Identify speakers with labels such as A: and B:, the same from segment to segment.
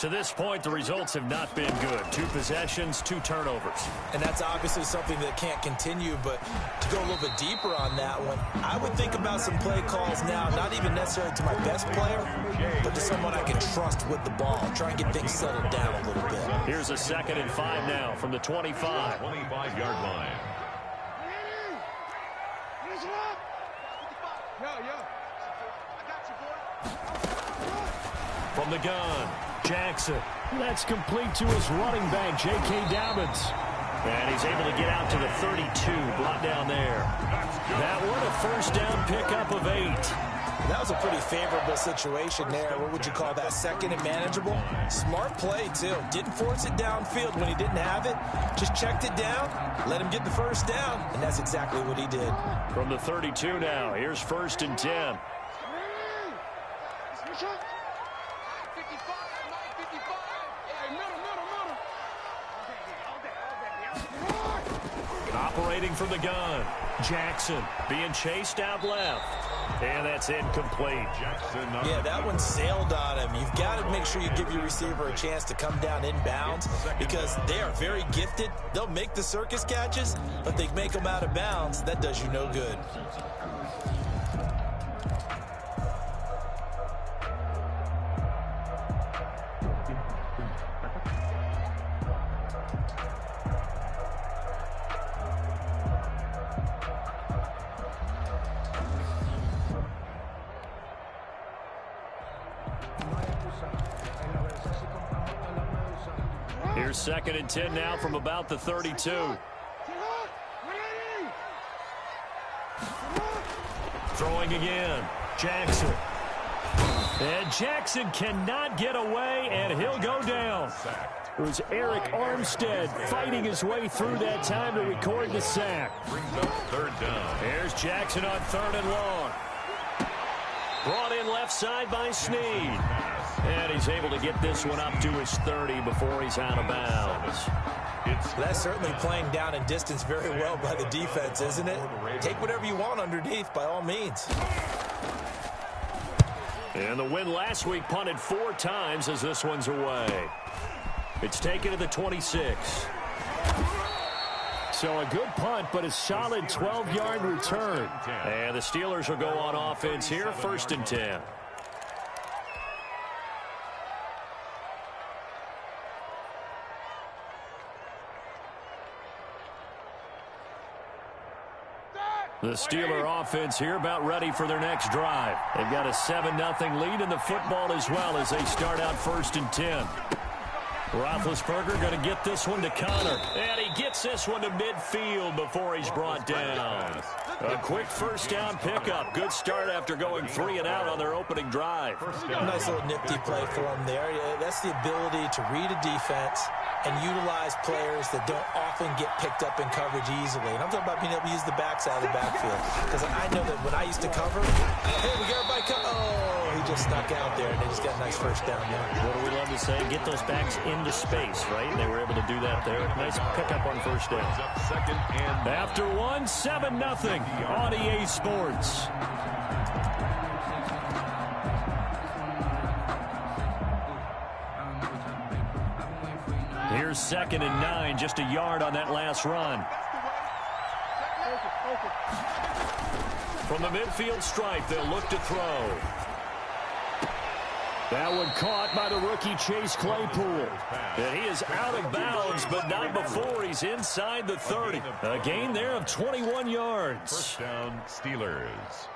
A: To this point, the results have not been good. 2 possessions, 2 turnovers.
B: And that's obviously something that can't continue, but to go a little bit deeper on that one, I would think about some play calls now, not even necessarily to my best player, but to someone I can trust with the ball. Try and get things settled down a little bit.
A: Here's a 2nd and 5 now from the 25.
C: 25-yard line.
A: From the gun, Jackson. That's complete to his running back, J.K. Dobbins. And he's able to get out to the 32, brought down there. That one a first down pickup of 8.
B: That was a pretty favorable situation there. What would you call that? 2nd and manageable? Smart play, too. Didn't force it downfield when he didn't have it. Just checked it down, let him get the first down, and that's exactly what he did.
A: From the 32 now, here's 1st and 10. Operating from the gun, Jackson being chased out left. And that's incomplete.
B: Yeah, that one sailed on him. You've got to make sure you give your receiver a chance to come down inbounds because they are very gifted. They'll make the circus catches, but they make them out of bounds. That does you no good.
A: Here's 2nd and 10 now from about the 32. Throwing again, Jackson. And Jackson cannot get away, and he'll go down. It was Eric Armstead fighting his way through that time to record the sack.
C: Brings up 3rd down.
A: Here's Jackson on 3rd and long. Brought in left side by Snead. And he's able to get this one up to his 30 before he's out of bounds.
B: That's certainly playing down in distance very well by the defense, isn't it? Take whatever you want underneath, by all means.
A: And the win last week punted 4 times as this one's away. It's taken to the 26. So a good punt, but a solid 12-yard return. And the Steelers will go on offense here, 1st and 10. The Steeler offense here about ready for their next drive. They've got a 7-0 lead in the football as well as they start out 1st and 10. Roethlisberger going to get this one to Connor. And he gets this one to midfield before he's brought down. A quick first down pickup. Good start after going 3 and out on their opening drive.
B: Nice little nifty play for him there. That's the ability to read a defense and utilize players that don't often get picked up in coverage easily. And I'm talking about being able to use the backside of the backfield. Because I know that when I used to cover, hey, we got everybody oh, he just snuck out there, and they just got a nice first down there.
A: What do we love to say? Get those backs into space, right? And they were able to do that there. Nice pickup on first down. After 1, 7-0 on EA Sports. Here's 2nd and 9, just a yard on that last run. From the midfield stripe, they'll look to throw. That one caught by the rookie Chase Claypool. And he is out of bounds, but not before he's inside the 30. A gain there of 21 yards.
C: First down, Steelers.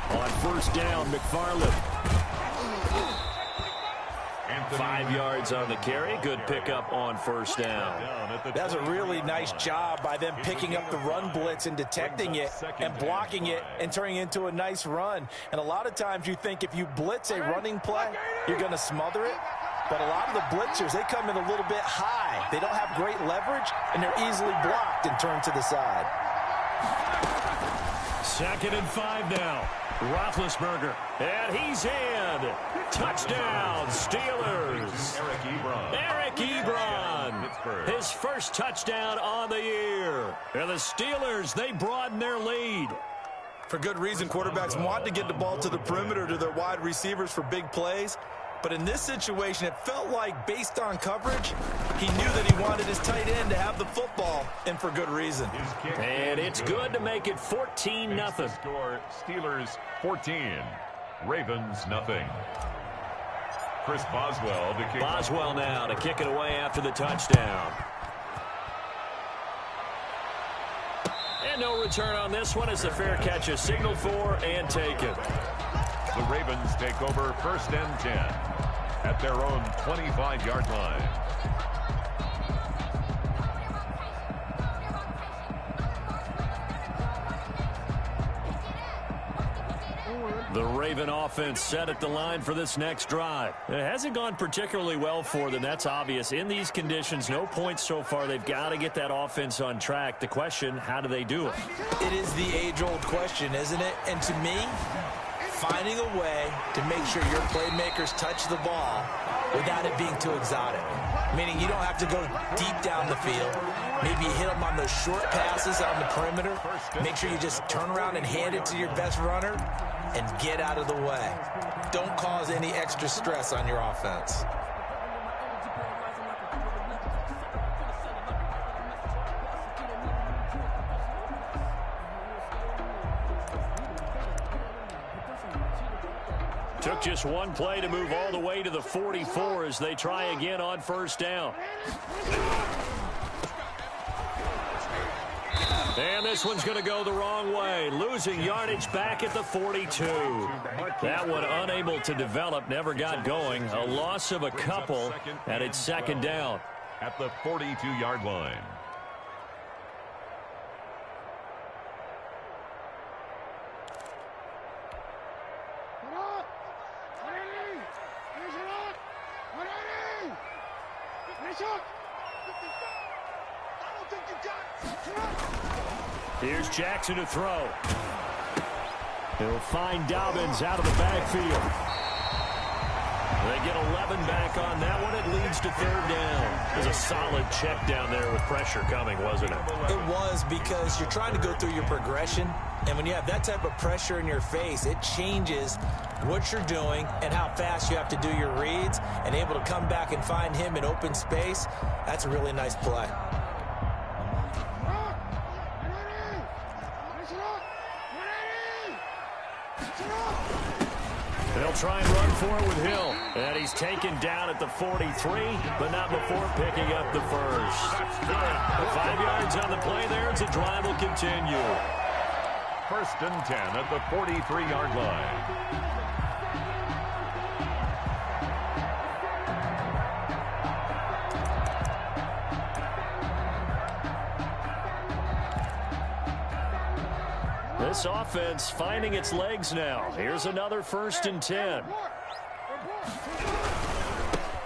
A: On first down, McFarland. 5 yards on the carry. Good pickup on first down.
B: That's a really nice job by them picking up the run blitz and detecting it and blocking it and turning it into a nice run. And a lot of times you think if you blitz a running play, you're going to smother it. But a lot of the blitzers, they come in a little bit high. They don't have great leverage, and they're easily blocked and turned to the side.
A: 2nd and 5 now. Roethlisberger, and he's in. 10. Touchdown, Steelers. Eric Ebron, his first touchdown on the year. And the Steelers, they broaden their lead.
B: For good reason, quarterbacks want to get the ball to the perimeter to their wide receivers for big plays. But in this situation, it felt like, based on coverage, he knew that he wanted his tight end to have the football, and for good reason.
A: And it's good to make it 14-0.
C: Score, Steelers 14, Ravens nothing. Chris Boswell to kick.
A: Boswell now to kick it away after the touchdown. And no return on this one as the fair catch is signaled for and taken.
C: The Ravens take over 1st and 10 at their own 25-yard line.
A: The Raven offense set at the line for this next drive. It hasn't gone particularly well for them. That's obvious. In these conditions, no points so far. They've got to get that offense on track. The question, how do they do it?
B: It is the age-old question, isn't it? And to me, finding a way to make sure your playmakers touch the ball without it being too exotic. Meaning you don't have to go deep down the field. Maybe you hit them on those short passes on the perimeter. Make sure you just turn around and hand it to your best runner and get out of the way. Don't cause any extra stress on your offense.
A: Took just one play to move all the way to the 44 as they try again on 1st down. And this one's going to go the wrong way. Losing yardage back at the 42. That one unable to develop, never got going. A loss of a couple, and it's 2nd down.
C: At the 42-yard line.
A: Here's Jackson to throw. He'll find Dobbins out of the backfield. They get 11 back on that one. It leads to 3rd down. It was a solid check down there with pressure coming, wasn't it?
B: It was, because you're trying to go through your progression, and when you have that type of pressure in your face, it changes what you're doing and how fast you have to do your reads, and able to come back and find him in open space. That's a really nice play.
A: They'll try and run for it with Hill. And he's taken down at the 43, but not before picking up the first. 5 yards on the play there as the drive will continue.
C: 1st and 10 at the 43-yard line.
A: This offense finding its legs now. Here's another 1st and 10.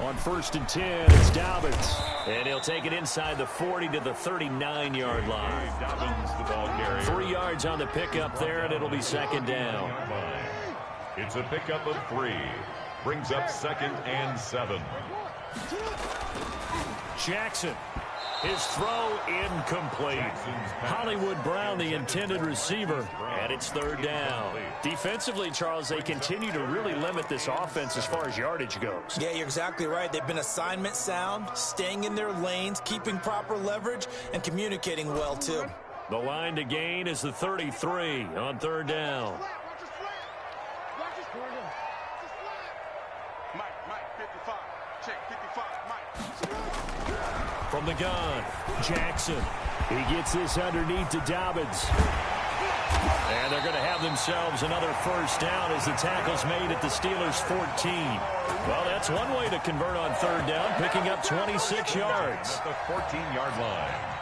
A: On 1st and 10, it's Dobbins. And he'll take it inside the 40 to the 39-yard line.
C: Dobbins, the ball carrier.
A: 3 yards on the pickup there, and it'll be 2nd down.
C: It's a pickup of 3. Brings up 2nd and 7.
A: Jackson. His throw incomplete. Hollywood Brown, the intended receiver, and it's 3rd down. Defensively, Charles, they continue to really limit this offense as far as yardage goes.
B: Yeah, you're exactly right. They've been assignment sound, staying in their lanes, keeping proper leverage, and communicating well, too.
A: The line to gain is the 33 on 3rd down. From the gun, Jackson. He gets this underneath to Dobbins. And they're going to have themselves another 1st down as the tackle's made at the Steelers' 14. Well, that's one way to convert on 3rd down, picking up 26 yards.
C: At the 14-yard line.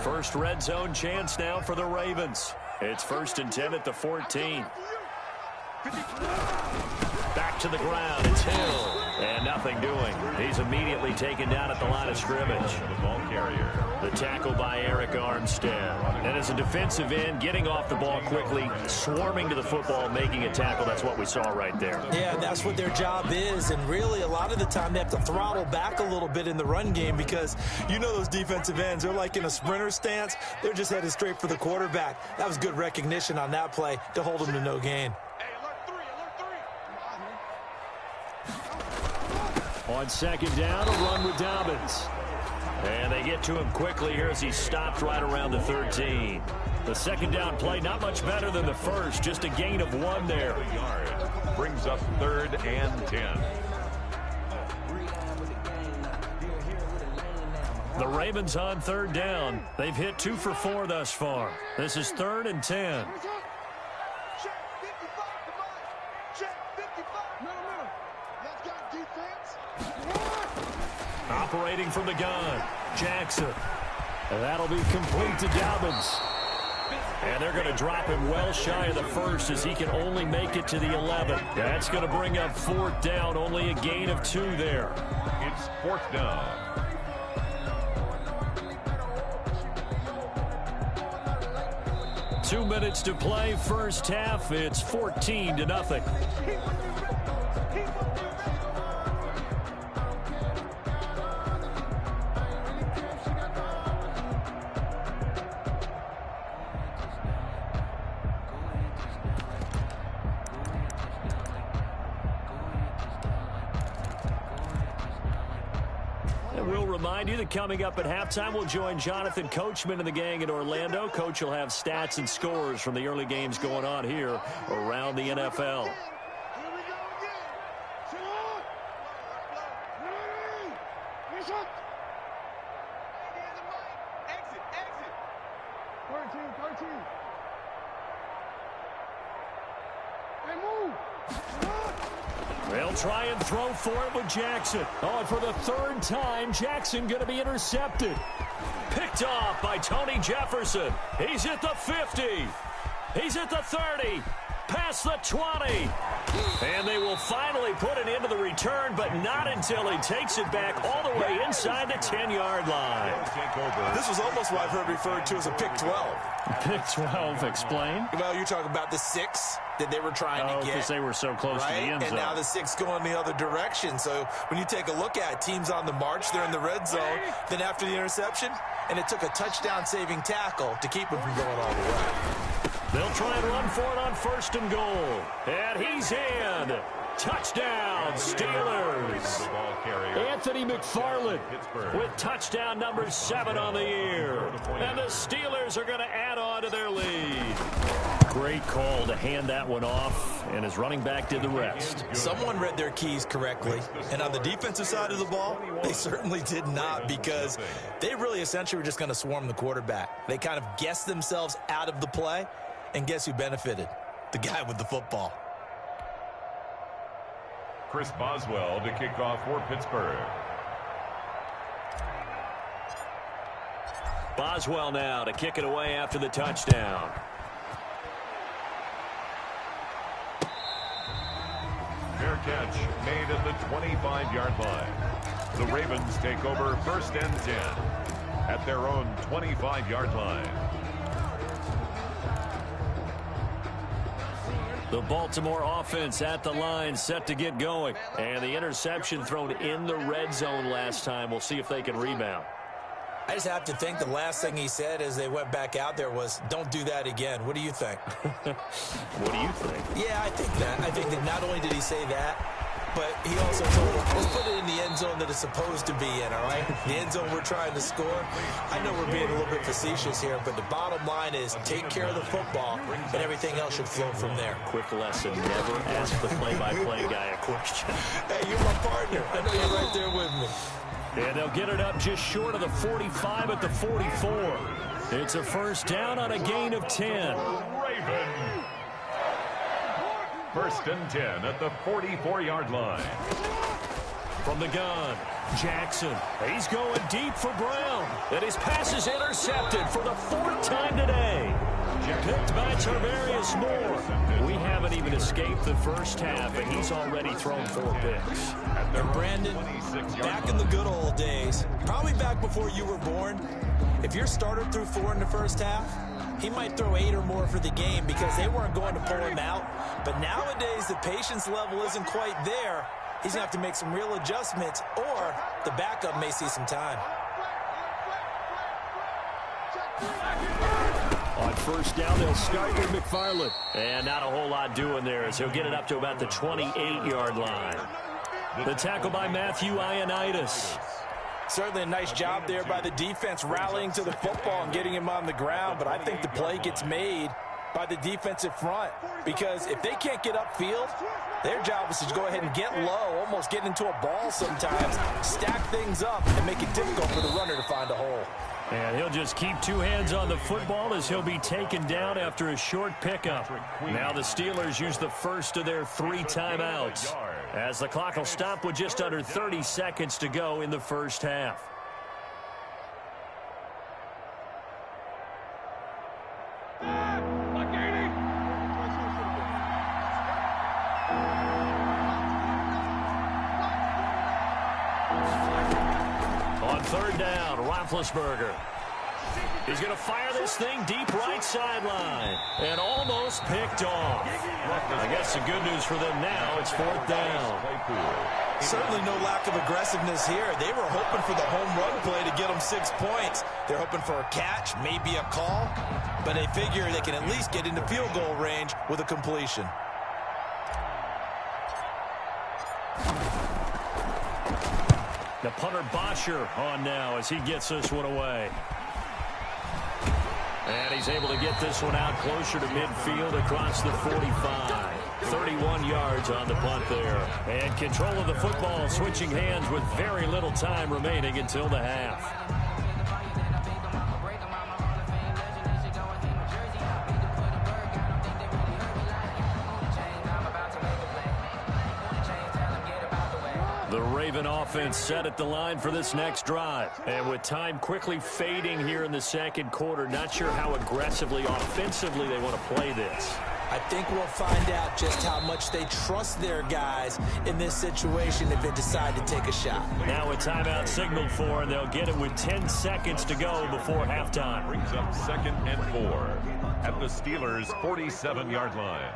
A: First red zone chance now for the Ravens. It's 1st and 10 at the 14. Back to the ground. It's Hill. And nothing doing. He's immediately taken down at the line of scrimmage.
C: The ball carrier.
A: The tackle by Eric Armstead. And as a defensive end, getting off the ball quickly, swarming to the football, making a tackle. That's what we saw right there.
B: Yeah, that's what their job is. And really, a lot of the time, they have to throttle back a little bit in the run game because you know those defensive ends, they're like in a sprinter stance. They're just headed straight for the quarterback. That was good recognition on that play to hold them to no gain.
A: On 2nd down, a run with Dobbins. And they get to him quickly here as he stopped right around the 13. The 2nd down play, not much better than the first, just a gain of 1 there.
C: Brings up 3rd and 10.
A: The Ravens on 3rd down. They've hit 2 for 4 thus far. This is 3rd and 10. Operating from the gun, Jackson. And that'll be complete to Dobbins. And they're going to drop him well shy of the 1st as he can only make it to the 11. That's going to bring up 4th down, only a gain of 2 there.
C: It's 4th down.
A: Two minutes to play, first half. It's 14-0. We'll remind you that coming up at halftime, we'll join Jonathan Coachman and the gang in Orlando. Coach will have stats and scores from the early games going on here around the NFL. They'll try and throw for it with Jackson. Oh, and for the 3rd time, Jackson going to be intercepted. Picked off by Tony Jefferson. He's at the 50. He's at the 30. Past the 20. And they will finally put an end to the return, but not until he takes it back all the way inside the 10-yard line.
B: This was almost what I've heard referred to as a pick 12.
A: Pick 12, explain.
B: Well, you're talking about the 6 that they were trying to get.
A: Because they were so close to the end zone.
B: And now the 6 going the other direction. So when you take a look at teams on the march, they're in the red zone. Then after the interception, and it took a touchdown-saving tackle to keep them from going all the way.
A: They'll try and run for it on 1st and goal. And he's in. Touchdown, Steelers. Anthony McFarland with touchdown number 7 on the year. And the Steelers are going to add on to their lead. Great call to hand that one off, and his running back did the rest.
B: Someone read their keys correctly, and on the defensive side of the ball, they certainly did not, because they really essentially were just going to swarm the quarterback. They kind of guessed themselves out of the play, and guess who benefited? The guy with the football.
C: Chris Boswell to kick off for Pittsburgh.
A: Boswell now to kick it away after the touchdown.
C: Fair catch made at the 25-yard line. The Ravens take over 1st and 10 at their own 25-yard line.
A: The Baltimore offense at the line, set to get going. And the interception thrown in the red zone last time. We'll see if they can rebound.
B: I just have to think the last thing he said as they went back out there was, don't do that again. What do you think?
A: What do you think?
B: Yeah, I think that. I think that not only did he say that, but he also told him, let's put it in the end zone that it's supposed to be in, all right? The end zone we're trying to score. I know we're being a little bit facetious here, but the bottom line is take care of the football, and everything else should flow from there.
A: Quick lesson, never ask the play-by-play guy a question.
B: Hey, you're my partner. I know you're right there with me.
A: And they'll get it up just short of the 45 at the 44. It's a 1st down on a gain of 10.
C: Raven. 1st and 10 at the 44-yard line.
A: From the gun, Jackson. He's going deep for Brown. And his pass is intercepted for the 4th time today. Picked by Tarvarius Moore. We haven't even escaped the first half, and he's already thrown 4 picks.
B: And Brandon, back in the good old days, probably back before you were born, if your starter threw 4 in the first half, he might throw 8 or more for the game because they weren't going to pull him out. But nowadays, the patience level isn't quite there. He's going to have to make some real adjustments, or the backup may see some time.
A: On first down, they'll start with McFarland. And not a whole lot doing there as he'll get it up to about the 28-yard line. The tackle by LiLweezeyana's.
B: Certainly a nice job there by the defense rallying to the football and getting him on the ground, but I think the play gets made by the defensive front because if they can't get upfield, their job is to go ahead and get low, almost get into a ball sometimes, stack things up, and make it difficult for the runner to find a hole.
A: And he'll just keep 2 hands on the football as he'll be taken down after a short pickup. Now the Steelers use the first of their 3 timeouts as the clock will stop with just under 30 seconds to go in the first half. On third down, Roethlisberger. He's going to fire this thing deep right sideline. And almost picked off. I guess the good news for them now, it's 4th down.
B: Certainly no lack of aggressiveness here. They were hoping for the home run play to get them 6 points. They're hoping for a catch, maybe a call, but they figure they can at least get into field goal range with a completion.
A: The punter Bosher on now as he gets this one away. And he's able to get this one out closer to midfield across the 45. 31 yards on the punt there. And control of the football switching hands with very little time remaining until the half. The Raven offense set at the line for this next drive. And with time quickly fading here in the second quarter, not sure how aggressively, offensively they want to play this.
B: I think we'll find out just how much they trust their guys in this situation if they decide to take a shot.
A: Now a timeout signaled for, and they'll get it with 10 seconds to go before halftime.
C: Brings up 2nd and 4 at the Steelers' 47-yard line.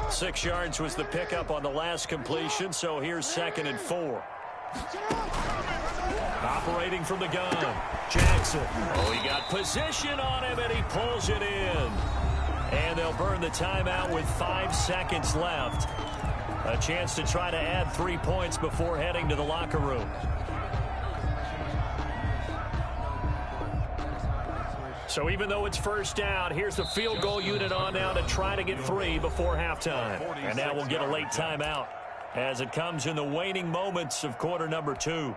A: Six yards was the pickup on the last completion, so here's 2nd and 4. Operating from the gun, Jackson. Oh, he got position on him, and he pulls it in. And they'll burn the timeout with 5 seconds left. A chance to try to add 3 points before heading to the locker room. So even though it's first down, here's the field goal unit on now to try to get 3 before halftime. And now we'll get a late timeout as it comes in the waning moments of quarter number 2.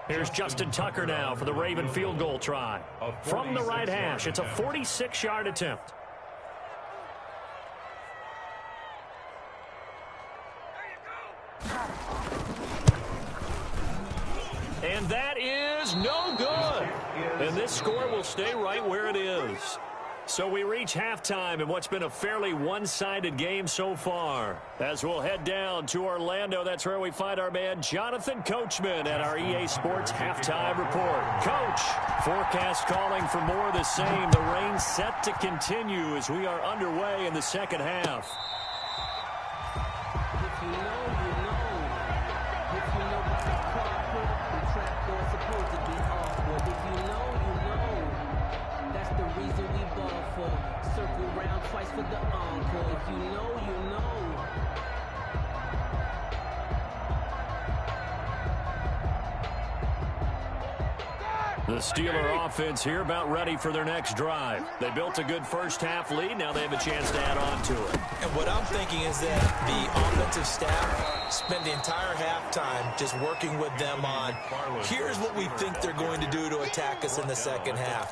A: Here's Justin Tucker now for the Raven field goal try. From the right hash, it's a 46-yard attempt. And that is no good. And this score will stay right where it is. So we reach halftime in what's been a fairly one-sided game so far. As we'll head down to Orlando, that's where we find our man Jonathan Coachman at our EA Sports Halftime Report. Coach, forecast calling for more of the same. The rain set to continue as we are underway in the second half.
D: For the encore, if you know, you know.
A: The Steeler offense here about ready for their next drive. They built a good first-half lead. Now they have a chance to add on to it.
B: And what I'm thinking is that the offensive staff spent the entire halftime just working with them on, here's what we think they're going to do to attack us in the second half.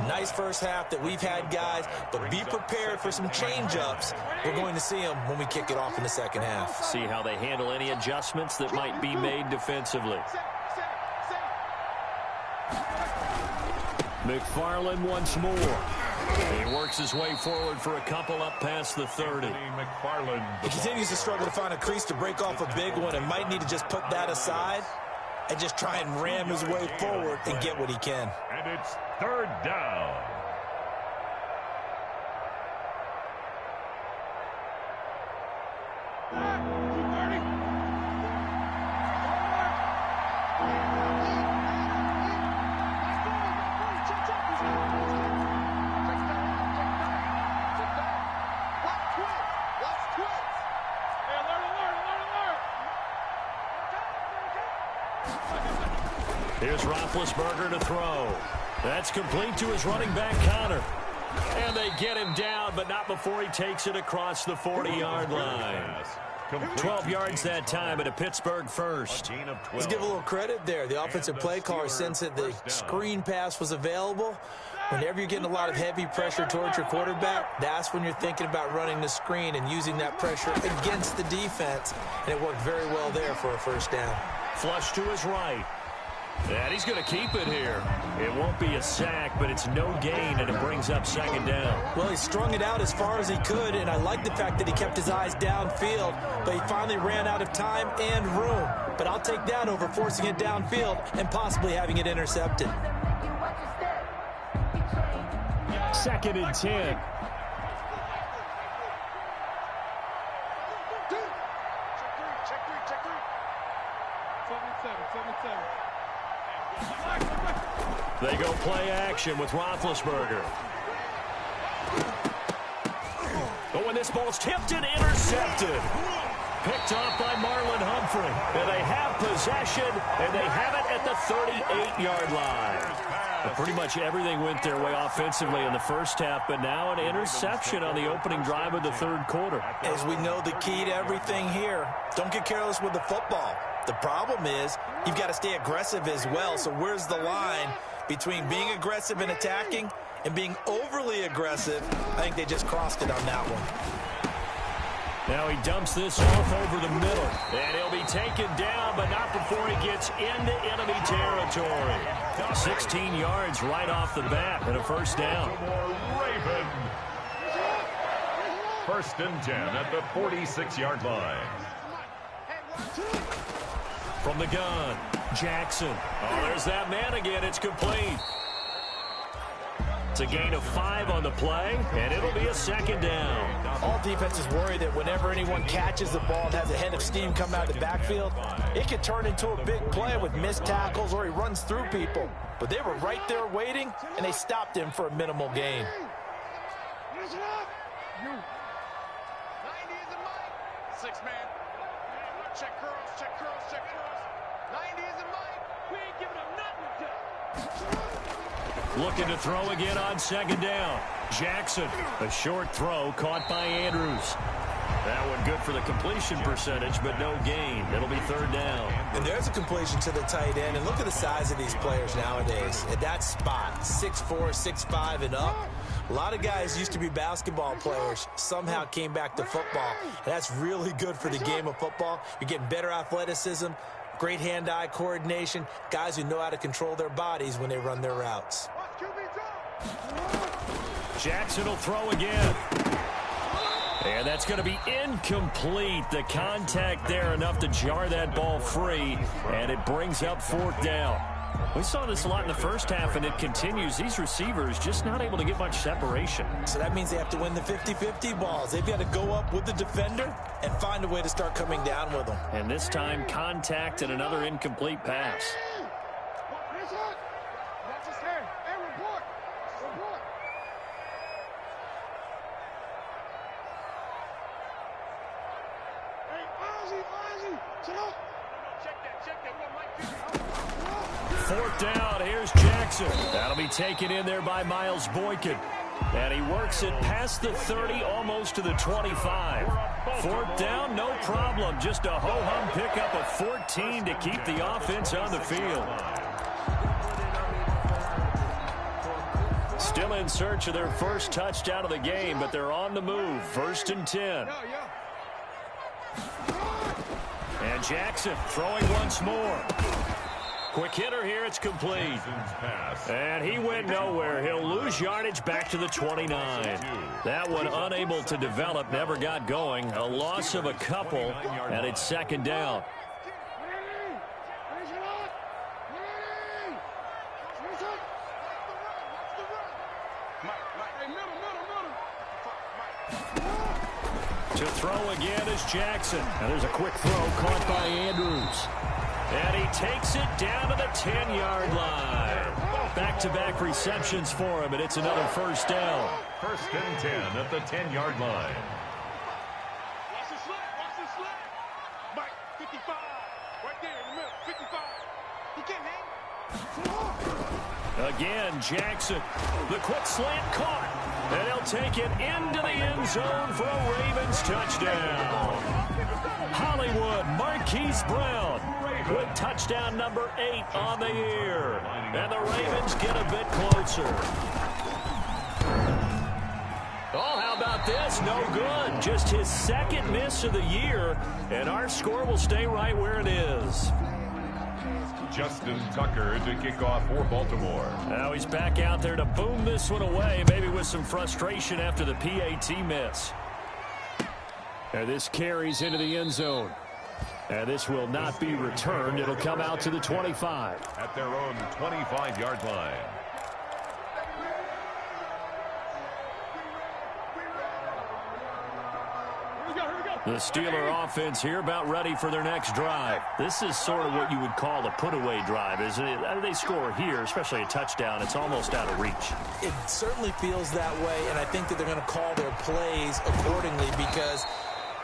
B: Nice first half that we've had, guys, but be prepared for some change-ups. We're going to see them when we kick it off in the second half.
A: See how they handle any adjustments that might be made defensively. McFarland once more. He works his way forward for a couple up past the 30.
B: He continues to struggle to find a crease to break off a big one and might need to just put that aside and just try and ram his way forward and get what he can.
C: And it's third down.
A: Here's Roethlisberger to throw. That's complete to his running back, Connor. And they get him down, but not before he takes it across the 40-yard line. 12 yards that time at a Pittsburgh first.
B: Let's give a little credit there. The offensive play caller sensed that the screen pass was available. Whenever you're getting a lot of heavy pressure towards your quarterback, that's when you're thinking about running the screen and using that pressure against the defense. And it worked very well there for a first down.
A: Flush to his right. And he's going to keep it here. It won't be a sack, but it's no gain, and it brings up second down.
B: Well, he strung it out as far as he could, and I like the fact that he kept his eyes downfield, but he finally ran out of time and room. But I'll take that over forcing it downfield and possibly having it intercepted.
A: 2nd and 10. They go play action with Roethlisberger. But when this ball's tipped and intercepted. Picked off by Marlon Humphrey. And they have possession, and they have it at the 38-yard line. But pretty much everything went their way offensively in the first half, but now an interception on the opening drive of the third quarter.
B: As we know, the key to everything here, don't get careless with the football. The problem is you've got to stay aggressive as well. So where's the line between being aggressive and attacking and being overly aggressive? I think they just crossed it on that one.
A: Now he dumps this off over the middle. And he'll be taken down, but not before he gets into enemy territory. 16 yards right off the bat and a first down.
C: Raven. 1st and 10 at the 46-yard line.
A: From the gun, Jackson. Oh, there's that man again. It's complete. It's a gain of 5 on the play, and it'll be a second down.
B: All defenses worry that whenever anyone catches the ball and has a head of steam come out of the backfield, it could turn into a big play with missed tackles or he runs through people. But they were right there waiting, and they stopped him for a minimal gain.
E: Six-man. Check curls, check curls, check curls. 90 is a Mike. We ain't giving him nothing to do.
A: Looking to throw again on second down. Jackson, a short throw caught by Andrews. That one good for the completion percentage, but no gain. It'll be third down.
B: And there's a completion to the tight end. And look at the size of these players nowadays. At that spot, 6'4", 6'5", and up. A lot of guys used to be basketball players, somehow came back to football. And that's really good for the game of football. You're getting better athleticism, great hand-eye coordination, guys who know how to control their bodies when they run their routes.
A: Jackson will throw again. And that's going to be incomplete. The contact there enough to jar that ball free, and it brings up 4th down. We saw this a lot in the first half, and it continues. These receivers just not able to get much separation.
B: So that means they have to win the 50-50 balls. They've got to go up with the defender and find a way to start coming down with them.
A: And this time, contact and another incomplete pass. Fourth down, here's Jackson. That'll be taken in there by Miles Boykin. And he works it past the 30, almost to the 25. Fourth down, no problem. Just a ho-hum pickup of 14 to keep the offense on the field. Still in search of their first touchdown of the game, but they're on the move. 1st and 10. And Jackson throwing once more. Quick hitter here, it's complete. And he went nowhere. He'll lose yardage back to the 29. That one unable to develop, never got going. A loss of a couple, and it's 2nd down. To throw again is Jackson. And there's a quick throw caught by Andrews. And he takes it down to the 10-yard line. Back-to-back receptions for him, and it's another 1st down.
C: 1st and 10 at the 10-yard line.
E: Watch the slide, watch the slide. Mike, 55. Right there in the middle, 55. He can't hang.
A: Again, Jackson. The quick slant caught. And he'll take it into the end zone for a Ravens touchdown. Hollywood Marquise Brown with touchdown number 8 on the year. And the Ravens get a bit closer. Oh, how about this? No good. Just his 2nd miss of the year. And our score will stay right where it is.
C: Justin Tucker to kick off for Baltimore.
A: Now he's back out there to boom this one away, maybe with some frustration after the PAT miss. And this carries into the end zone. And this will not be returned. It'll come out to the 25.
C: At their own 25-yard line.
A: The Steeler offense here about ready for their next drive. This is sort of what you would call a put-away drive, isn't it? They score here, especially a touchdown. It's almost out of reach.
B: It certainly feels that way, and I think that they're going to call their plays accordingly because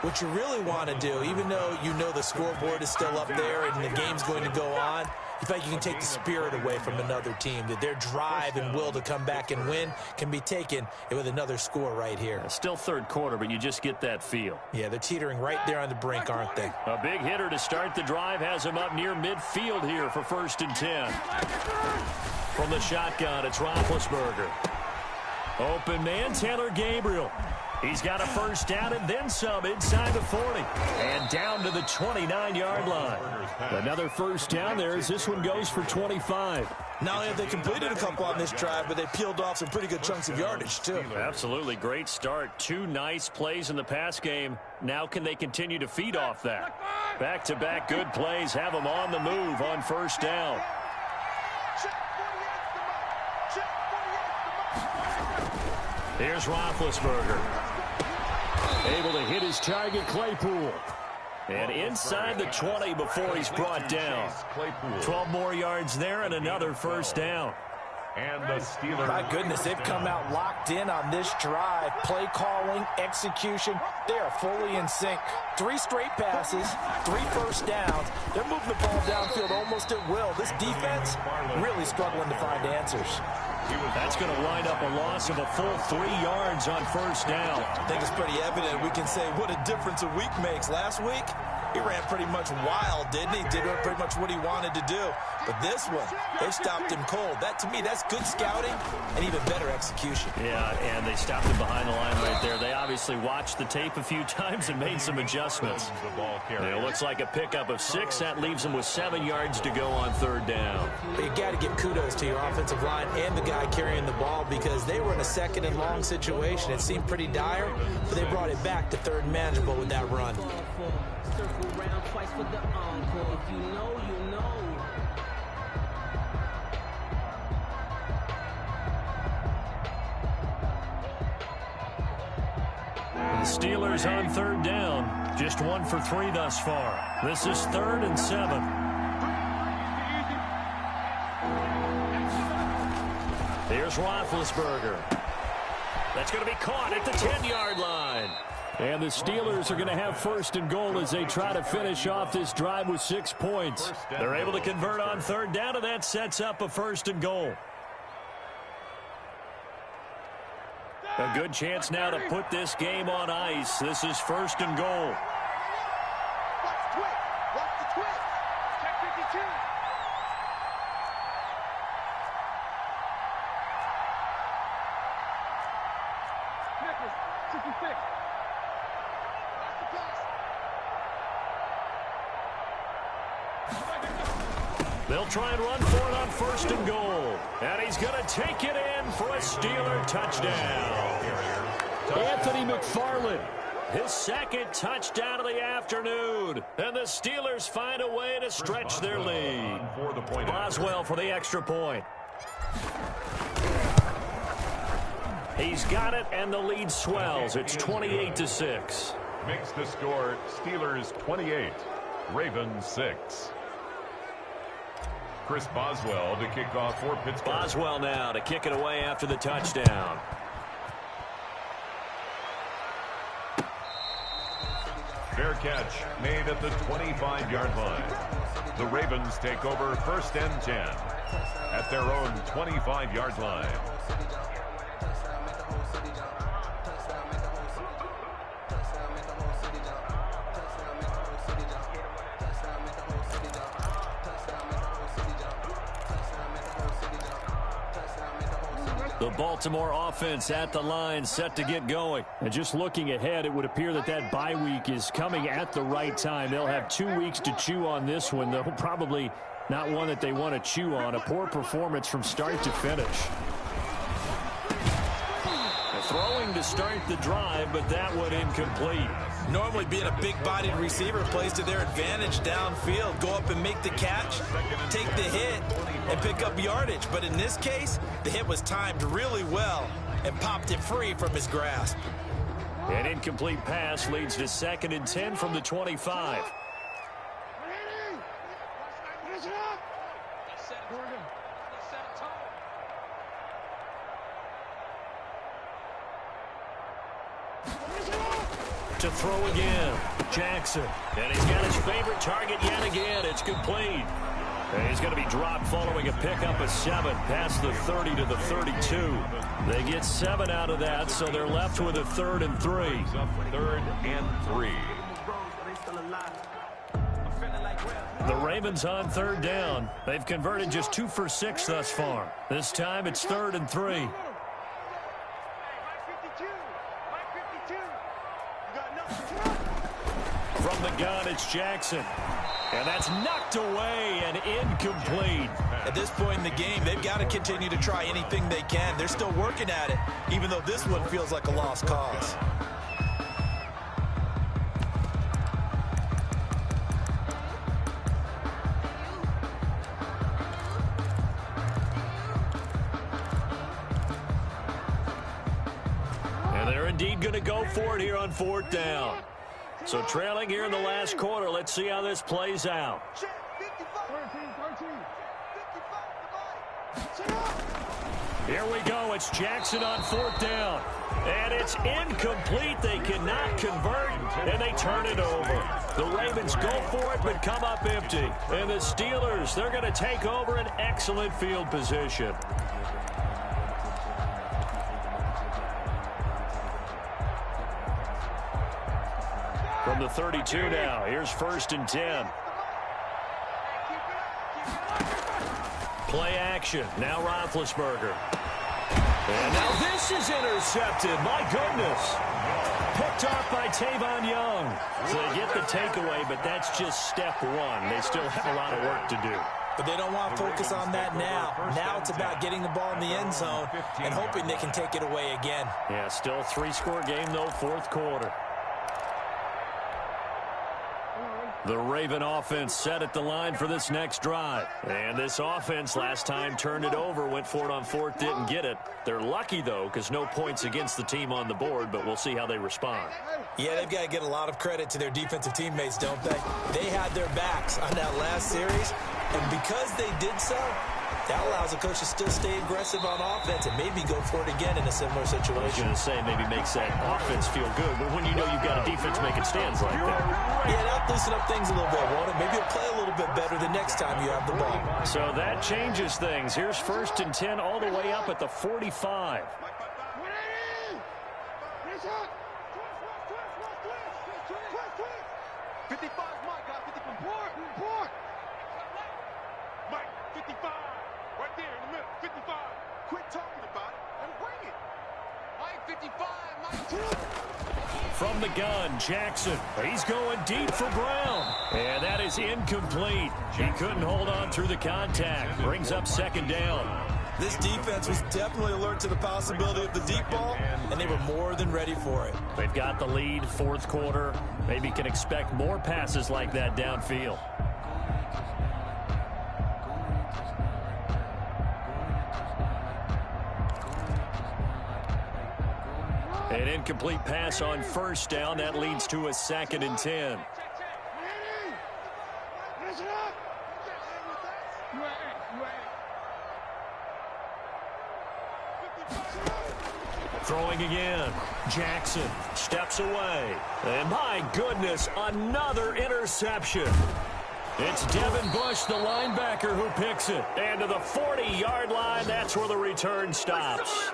B: what you really want to do, even though you know the scoreboard is still up there and the game's going to go on, you feel like you can take the spirit away from another team, that their drive and will to come back and win can be taken with another score right here.
A: Still 3rd quarter, but you just get that feel.
B: Yeah, they're teetering right there on the brink, aren't they?
A: A big hitter to start the drive has him up near midfield here for 1st and 10. From the shotgun, it's Roethlisberger. Open man, Taylor Gabriel. He's got a 1st down and then some inside the 40. And down to the 29-yard line. Another 1st down there as this one goes for 25.
B: Not only have they completed a couple on this drive, but they peeled off some pretty good chunks of yardage, too.
A: Absolutely great start. 2 nice plays in the pass game. Now can they continue to feed off that? Back-to-back good plays have them on the move on 1st down. Here's Roethlisberger. Able to hit his target, Claypool. And inside the 20 before he's brought down. 12 more yards there and another 1st down.
C: And the Steelers.
B: My goodness, they've come out locked in on this drive. Play calling, execution, they are fully in sync. 3 straight passes, 3 1st downs. They're moving the ball downfield almost at will. This defense really struggling to find answers.
A: That's going to wind up a loss of a full 3 yards on 1st down.
B: I think it's pretty evident. We can say what a difference a week makes. Last week, he ran pretty much wild, didn't he? Did pretty much what he wanted to do. But this one, they stopped him cold. That, to me, that's good scouting and even better execution.
A: Yeah, and they stopped him behind the line right there. They obviously watched the tape a few times and made some adjustments. It looks like a pickup of 6. That leaves them with 7 yards to go on 3rd down.
B: But you got to give kudos to your offensive line and the guy carrying the ball because they were in a 2nd and long situation. It seemed pretty dire, but they brought it back to 3rd and manageable with that run.
D: Circle round twice for the encore. If you know, you know.
A: The Steelers on 3rd down. Just 1 for 3 thus far. This is 3rd and 7. Here's Roethlisberger. That's going to be caught at the 10-yard line. And the Steelers are going to have first and goal as they try to finish off this drive with 6 points. They're able to convert on third down, and that sets up a first and goal. A good chance now to put this game on ice. This is first and goal.
E: Watch the twist. Check 52. Snickers, 66. Watch the pass.
A: They'll try and run for it on first and goal. And he's going to take it in for a Steeler touchdown. Anthony McFarland, his second touchdown of the afternoon. And the Steelers find a way to stretch their lead. Boswell for the extra point. He's got it, and the lead swells. It's 28-6.
C: Makes the score Steelers 28, Ravens 6. Chris Boswell to kick off for Pittsburgh.
A: Boswell now to kick it away after the touchdown.
C: Fair catch made at the 25-yard line. The Ravens take over first and 10 at their own 25-yard line.
A: The Baltimore offense at the line, set to get going. And just looking ahead, it would appear that that bye week is coming at the right time. They'll have 2 weeks to chew on this one, though probably not one that they want to chew on. A poor performance from start to finish. Throwing to start the drive, but that one incomplete.
B: Normally being a big-bodied receiver plays to their advantage downfield. Go up and make the catch, take the hit, and pick up yardage. But in this case, the hit was timed really well and popped it free from his grasp.
A: An incomplete pass leads to 2nd and 10 from the 25. To throw again, Jackson. And he's got his favorite target yet again. It's complete. And he's going to be dropped following a pickup of 7 past the 30 to the 32. They get 7 out of that, so they're left with a 3rd and 3.
C: 3rd and 3.
A: The Ravens on 3rd down. They've converted just 2 for 6 thus far. This time it's 3rd and 3. From the gun, it's Jackson. And that's knocked away and incomplete.
B: At this point in the game, they've got to continue to try anything they can. They're still working at it, even though this one feels like a lost cause.
A: And they're indeed going to go for it here on 4th down. So trailing here in the last quarter, let's see how this plays out. Here we go. It's Jackson on 4th down. And it's incomplete. They cannot convert, and they turn it over. The Ravens go for it, but come up empty. And the Steelers, they're going to take over an excellent field position. From the 32 now, here's 1st and 10. Play action. Now Roethlisberger. And now this is intercepted. My goodness. Picked off by Tavon Young. So they get the takeaway, but that's just step 1. They still have a lot of work to do.
B: But they don't want to focus on that now. Now it's about getting the ball in the end zone and hoping they can take it away again.
A: Yeah, still a 3-score game, though, 4th quarter. The Raven offense set at the line for this next drive. And this offense last time turned it over, went for it on 4th, didn't get it. They're lucky, though, because no points against the team on the board, but we'll see how they respond.
B: Yeah, they've got to get a lot of credit to their defensive teammates, don't they? They had their backs on that last series, and because they did so, That allows the coach to still stay aggressive on offense and maybe go for it again in a similar situation.
A: I was going to say maybe makes that offense feel good, but when you know you've got a defense making stands like that.
B: Yeah, that'll loosen up things a little bit, won't it? Maybe you'll play a little bit better the next time you have the ball.
A: So that changes things. Here's 1st and 10 all the way up at the 45. From the gun, Jackson. He's going deep for Brown. And that is incomplete. He couldn't hold on through the contact. Brings up 2nd down.
B: This defense was definitely alert to the possibility of the deep ball, and they were more than ready for it.
A: They've got the lead, 4th quarter. Maybe can expect more passes like that downfield. An incomplete pass on 1st down. That leads to a 2nd and 10. Throwing again. Jackson steps away. And my goodness, another interception. It's Devin Bush, the linebacker, who picks it. And to the 40-yard line, that's where the return stops.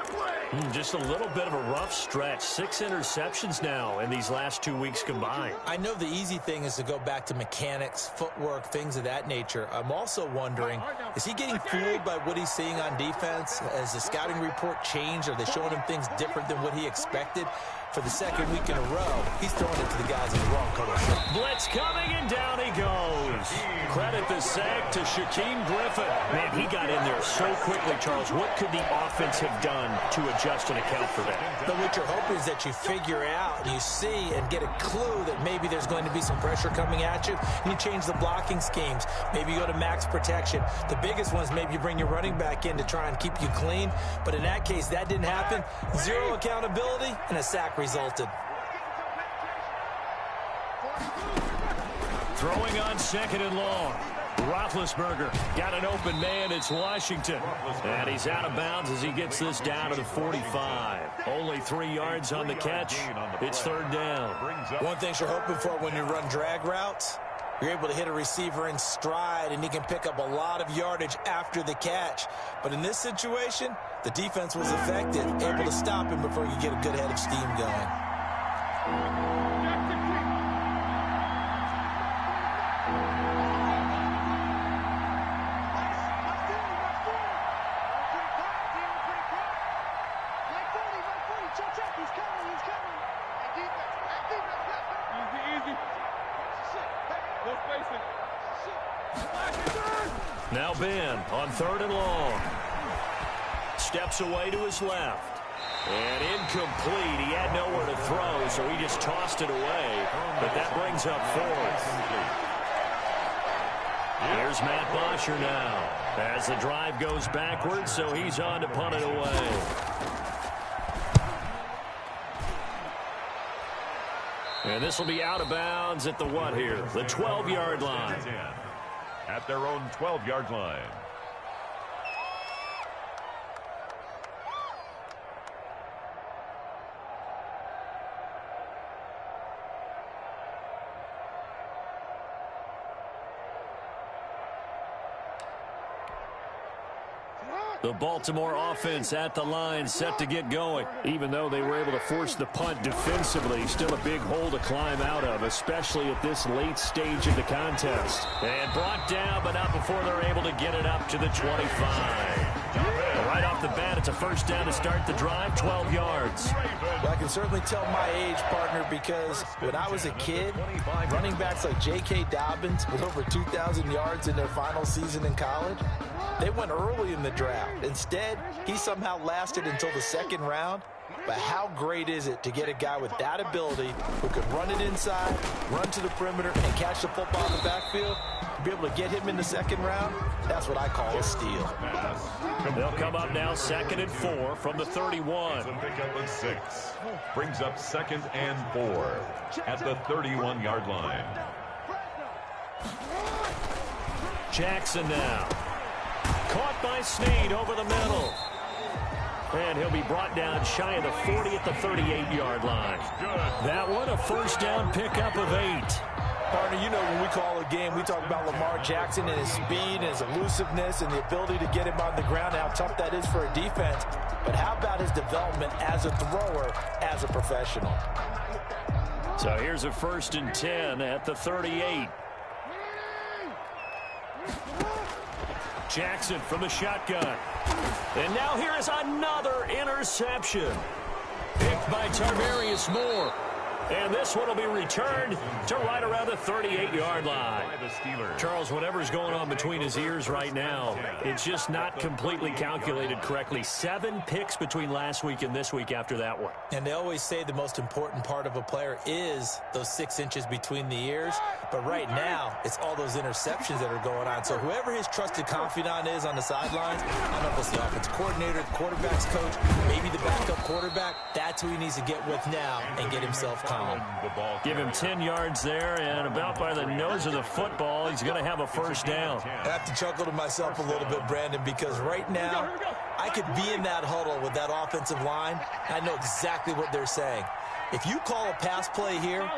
A: Just a little bit of a rough stretch. 6 interceptions now in these last 2 weeks combined.
B: I know the easy thing is to go back to mechanics, footwork, things of that nature. I'm also wondering, is he getting fooled by what he's seeing on defense? Has the scouting report changed? Are they showing him things different than what he expected? For the 2nd week in a row, he's throwing it to the guys in the wrong color shirt.
A: Blitz coming, and down he goes. Credit the sack to Shaquem Griffin. Man, he got in there so quickly, Charles. What could the offense have done to adjust and account for that?
B: But what you're hoping is that you figure out, you see, and get a clue that maybe there's going to be some pressure coming at you, and you change the blocking schemes. Maybe you go to max protection. The biggest one is maybe you bring your running back in to try and keep you clean. But in that case, that didn't happen. 0 accountability, and a sack resulted.
A: Throwing on 2nd and long. Roethlisberger got an open man. It's Washington. And he's out of bounds as he gets this down to the 45. Only 3 yards on the catch. It's 3rd down.
B: One thing you're hoping for when you run drag routes, you're able to hit a receiver in stride, and he can pick up a lot of yardage after the catch. But in this situation, the defense was effective, able to stop him before you get a good head of steam going.
A: Now Ben on 3rd and long. Steps away to his left. And incomplete. He had nowhere to throw, so he just tossed it away. But that brings up 4th. Here's Matt Bosher now. As the drive goes backwards, so he's on to punt it away. And this will be out of bounds at the what here? The 12-yard line.
C: At their own 12-yard line.
A: The Baltimore offense at the line, set to get going. Even though they were able to force the punt defensively, still a big hole to climb out of, especially at this late stage of the contest. And brought down, but not before they're able to get it up to the 25. Right off the bat, it's a 1st down to start the drive, 12 yards.
B: Well, I can certainly tell my age, partner, because when I was a kid, running backs like J.K. Dobbins with over 2,000 yards in their final season in college, they went early in the draft. Instead, he somehow lasted until the 2nd round. But how great is it to get a guy with that ability who can run it inside, run to the perimeter, and catch the football in the backfield? To be able to get him in the 2nd round, that's what I call a steal.
A: They'll come up now 2nd and 4 from the 31.
C: Pick up a 6. Brings up 2nd and 4 at the 31-yard line.
A: Jackson now. Caught by Snead over the middle. And he'll be brought down shy of the 40 at the 38-yard line. That one, a first down pickup of 8.
B: Partner, you know when we call a game, we talk about Lamar Jackson and his speed and his elusiveness and the ability to get him on the ground, how tough that is for a defense. But how about his development as a thrower, as a professional?
A: So here's a 1st and 10 at the 38. Jackson from the shotgun. And now here is another interception. Picked by Tarvarius Moore. And this one will be returned to right around the 38-yard line. Charles, whatever's going on between his ears right now, it's just not completely calculated correctly. 7 picks between last week and this week after that one.
B: And they always say the most important part of a player is those 6 inches between the ears. But right now, it's all those interceptions that are going on. So whoever his trusted confidant is on the sidelines, I don't know if it's the offensive coordinator, the quarterback's coach, maybe the backup quarterback, that's who he needs to get with now and get himself calm.
A: Give him 10 yards there, and about by the nose of the football, he's going to have a first down.
B: I have to chuckle to myself a little bit, Brandon, because right now, I could be in that huddle with that offensive line. I know exactly what they're saying. If you call a pass play here,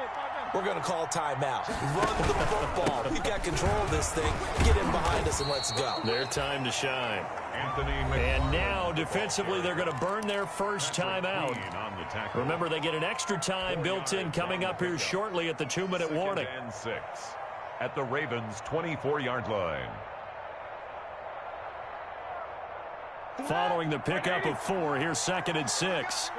B: we're going to call timeout. Run the football. We've got control of this thing. Get in behind us and let's go.
A: Their time to shine. And now, defensively, they're going to burn their first timeout. Remember, they get an extra time built in coming up here shortly at the 2-minute warning.
C: 6 at the Ravens' 24-yard line.
A: Following the pickup of 4, here's 2nd and 6.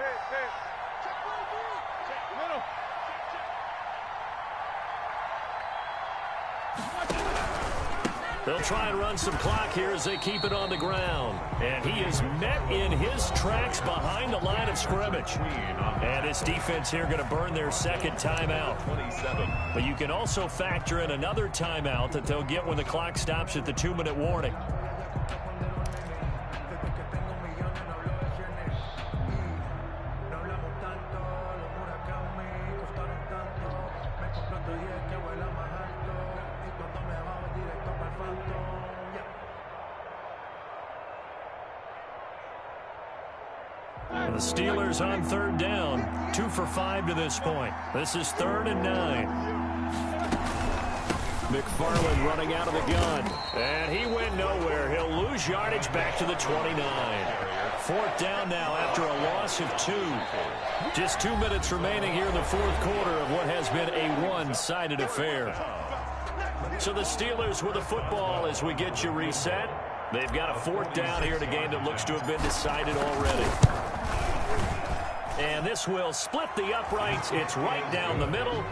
A: They'll try and run some clock here as they keep it on the ground. And he is met in his tracks behind the line of scrimmage. And this defense here going to burn their 2nd timeout.
C: 27.
A: But you can also factor in another timeout that they'll get when the clock stops at the 2-minute warning. The Steelers on 3rd down, 2 for 5 to this point. This is 3rd and 9. McFarland running out of the gun, and he went nowhere. He'll lose yardage back to the 29. 4th down now after a loss of 2. Just 2 minutes remaining here in the 4th quarter of what has been a one-sided affair. So the Steelers with the football as we get you reset. They've got a 4th down here in a game that looks to have been decided already. And this will split the uprights. It's right down the middle.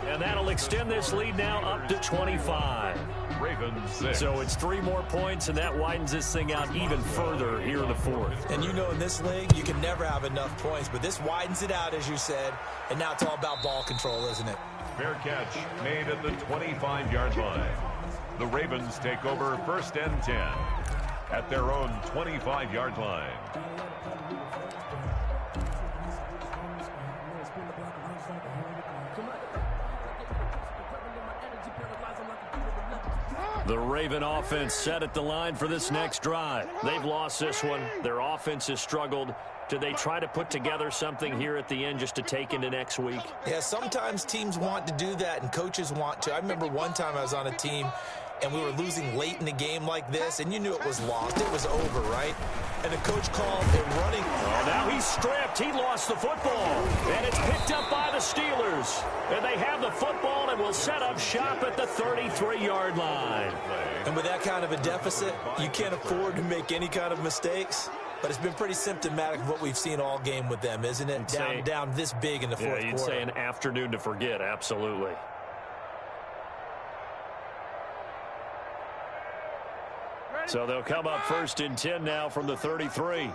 A: And that'll extend this lead now up to 25.
C: Ravens 6.
A: So it's 3 more points, and that widens this thing out even further here in the 4th.
B: And you know in this league, you can never have enough points. But this widens it out, as you said. And now it's all about ball control, isn't it?
C: Fair catch made at the 25-yard line. The Ravens take over 1st and 10 at their own 25-yard line.
A: The Raven offense set at the line for this next drive. They've lost this one. Their offense has struggled. Do they try to put together something here at the end just to take into next week?
B: Yeah, sometimes teams want to do that and coaches want to. I remember one time I was on a team and we were losing late in the game like this, and you knew it was lost. It was over, right? And the coach called a running.
A: Oh, now he's stripped. He lost the football. And it's picked up by the Steelers. And they have the football and will set up shop at the 33-yard line.
B: And with that kind of a deficit, you can't afford to make any kind of mistakes. But it's been pretty symptomatic of what we've seen all game with them, isn't it? Down this big in the fourth quarter.
A: You'd say an afternoon to forget, absolutely. So they'll come up 1st and 10 now from the 33.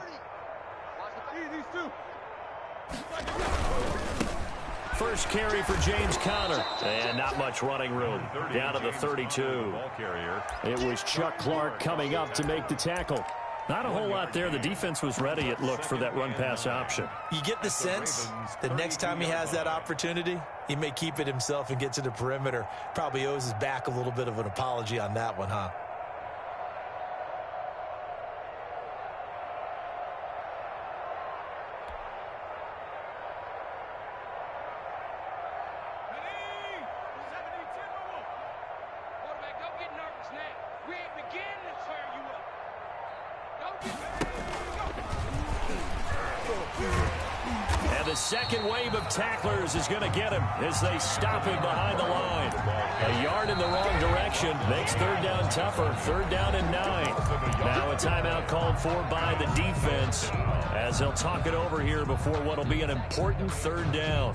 A: First carry for James Conner. And not much running room. Down to the 32. It was Chuck Clark coming up to make the tackle. Not a whole lot there. The defense was ready, it looked, for that run-pass option.
B: You get the sense that next time he has that opportunity, he may keep it himself and get to the perimeter. Probably owes his back a little bit of an apology on that one, huh?
A: a second wave of tacklers is going to get him as they stop him behind the line. A yard in the wrong direction makes third down tougher. Third down and 9. Now a timeout called for by the defense as they'll talk it over here before what will be an important third down.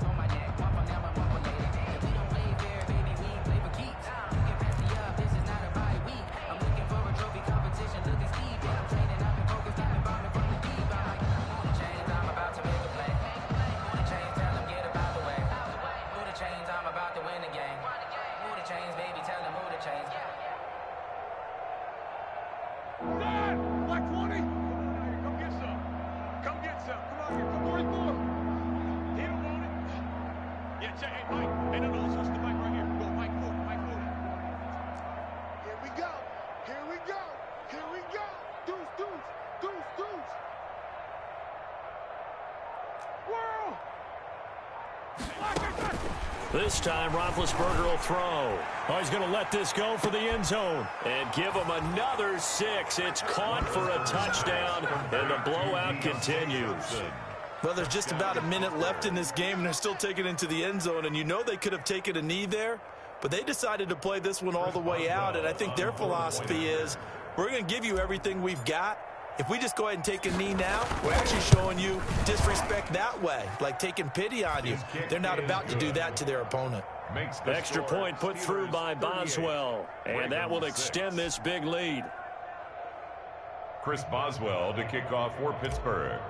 A: This time, Roethlisberger will throw. Oh, he's going to let this go for the end zone. And give him another 6. It's caught for a touchdown, and the blowout continues.
B: Well, there's just about a minute left in this game, and they're still taking it into the end zone. And you know they could have taken a knee there, but they decided to play this one all the way out. And I think their philosophy is, we're going to give you everything we've got. If we just go ahead and take a knee now, we're actually showing you disrespect that way, like taking pity on you. They're not about to do that to their opponent.
A: Extra point put through by Boswell, and that will extend this big lead.
C: Chris Boswell to kick off for Pittsburgh.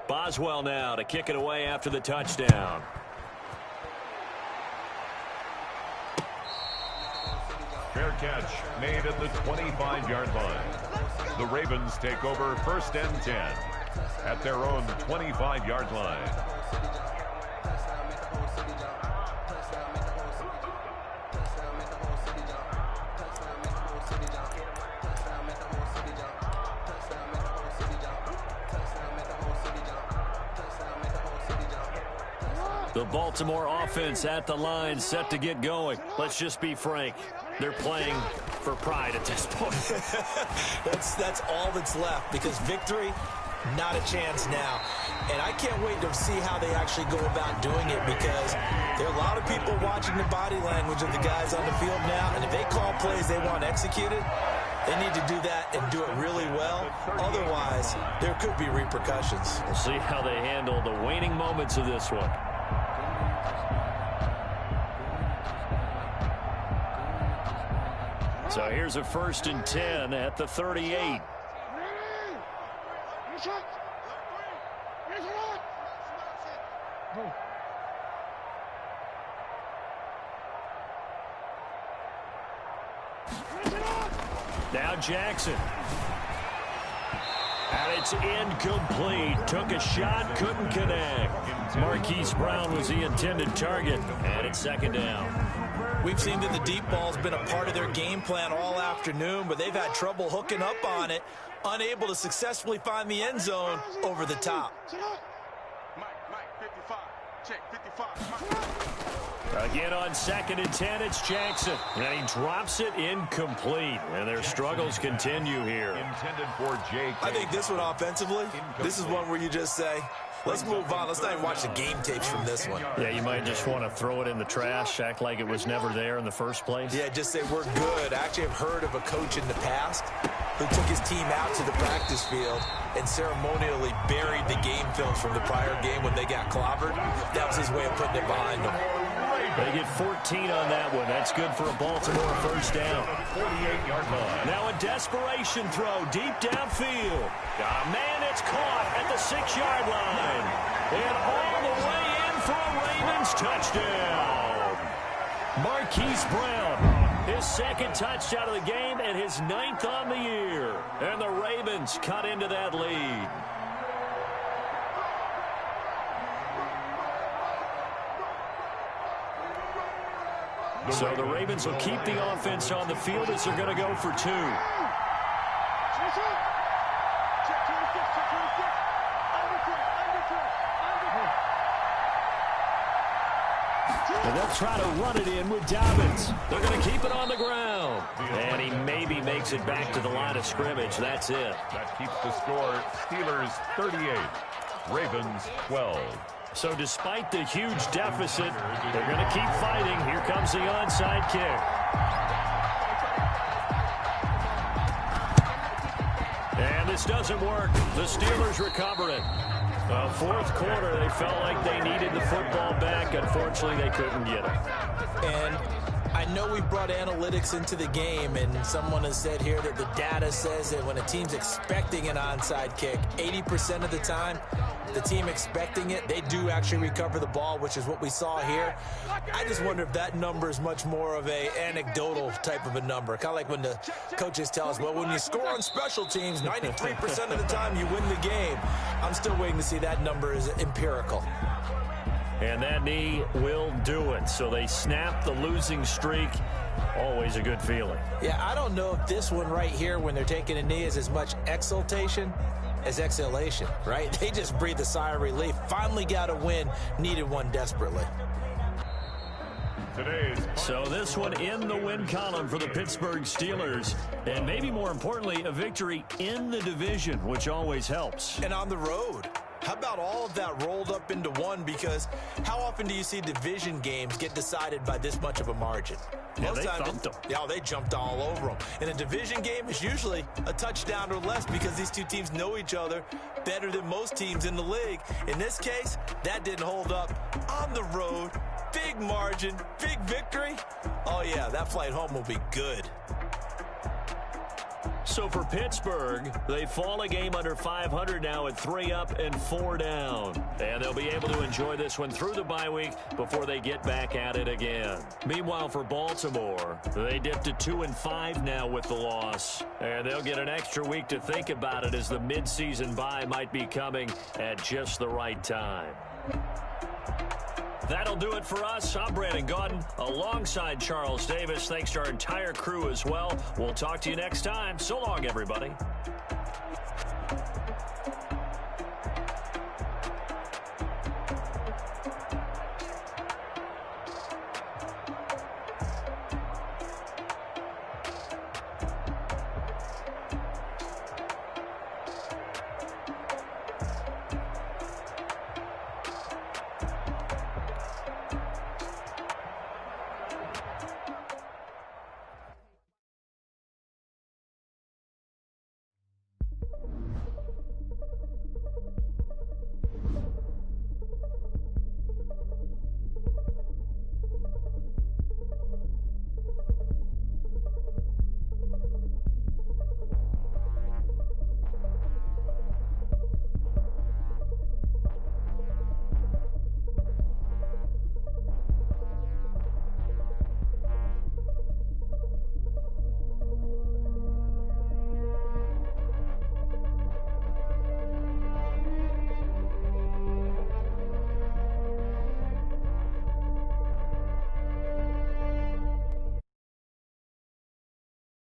A: Boswell now to kick it away after the touchdown.
C: Fair catch made at the 25-yard line. The Ravens take over first and 10 at their own 25-yard line.
A: The Baltimore offense at the line, set to get going. Let's just be frank. They're playing for pride at this point.
B: That's all that's left, because victory, not a chance now. And I can't wait to see how they actually go about doing it, because there are a lot of people watching the body language of the guys on the field now, and if they call plays they want executed, they need to do that and do it really well. Otherwise, there could be repercussions.
A: We'll see how they handle the waning moments of this one. So here's a first and 10 at the 38. Now Jackson. And it's incomplete. Took a shot, couldn't connect. Marquise Brown was the intended target, and it's second down.
B: We've seen that the deep ball's been a part of their game plan all afternoon, but they've had trouble hooking up on it, unable to successfully find the end zone over the top.
E: Mike, 55. Check, 55.
A: Again on second and 10, it's Jackson. And he drops it incomplete. And their struggles continue here.
C: Intended for Jake.
B: I think this one offensively, this is one where you just say, let's move on. Let's not even watch the game tapes from this one.
A: Yeah, you might just want to throw it in the trash, act like it was never there in the first place.
B: Yeah, just say we're good. I actually have heard of a coach in the past who took his team out to the practice field and ceremonially buried the game films from the prior game when they got clobbered. That was his way of putting it behind them.
A: They get 14 on that one. That's good for a Baltimore first down.
C: 48-yard line.
A: Now a desperation throw deep downfield. Got a man that's caught at the 6-yard line. And all the way in for a Ravens touchdown. Marquise Brown, his second touchdown of the game and his 9th on the year. And the Ravens cut into that lead. So the Ravens will keep the offense on the field as they're going to go for 2. And they'll try to run it in with Dobbins. They're going to keep it on the ground. And he maybe makes it back to the line of scrimmage. That's it.
C: That keeps the score Steelers 38. Ravens 12.
A: So despite the huge deficit, they're going to keep fighting. Here comes the onside kick. And this doesn't work. The Steelers recover it. Well, fourth quarter, they felt like they needed the football back. Unfortunately, they couldn't get it.
B: And I know we brought analytics into the game, and someone has said here that the data says that when a team's expecting an onside kick, 80% of the time, the team expecting it, they do actually recover the ball, which is what we saw here. I just wonder if that number is much more of a anecdotal type of a number. Kind of like when the coaches tell us, well, when you score on special teams, 93% of the time you win the game. I'm still waiting to see that number is empirical.
A: And that knee will do it. So they snap the losing streak. Always a good feeling.
B: Yeah, I don't know if this one right here, when they're taking a knee, is as much exultation as exhalation, right? They just breathe a sigh of relief. Finally got a win, needed one desperately.
A: So this one in the win column for the Pittsburgh Steelers. And maybe more importantly, a victory in the division, which always helps.
B: And on the road. How about all of that rolled up into one? Because how often do you see division games get decided by this much of a margin?
A: Yeah, they thumped them.
B: Yeah, they jumped all over them. In a division game, it's usually a touchdown or less because these two teams know each other better than most teams in the league. In this case, that didn't hold up. On the road, big margin, big victory. Oh, yeah, that flight home will be good.
A: So for Pittsburgh, they fall a game under 500 now at 3 up and 4 down. And they'll be able to enjoy this one through the bye week before they get back at it again. Meanwhile, for Baltimore, they dipped to 2-5 now with the loss. And they'll get an extra week to think about it as the midseason bye might be coming at just the right time. That'll do it for us. I'm Brandon Gaudin alongside Charles Davis. Thanks to our entire crew as well. We'll talk to you next time. So long, everybody.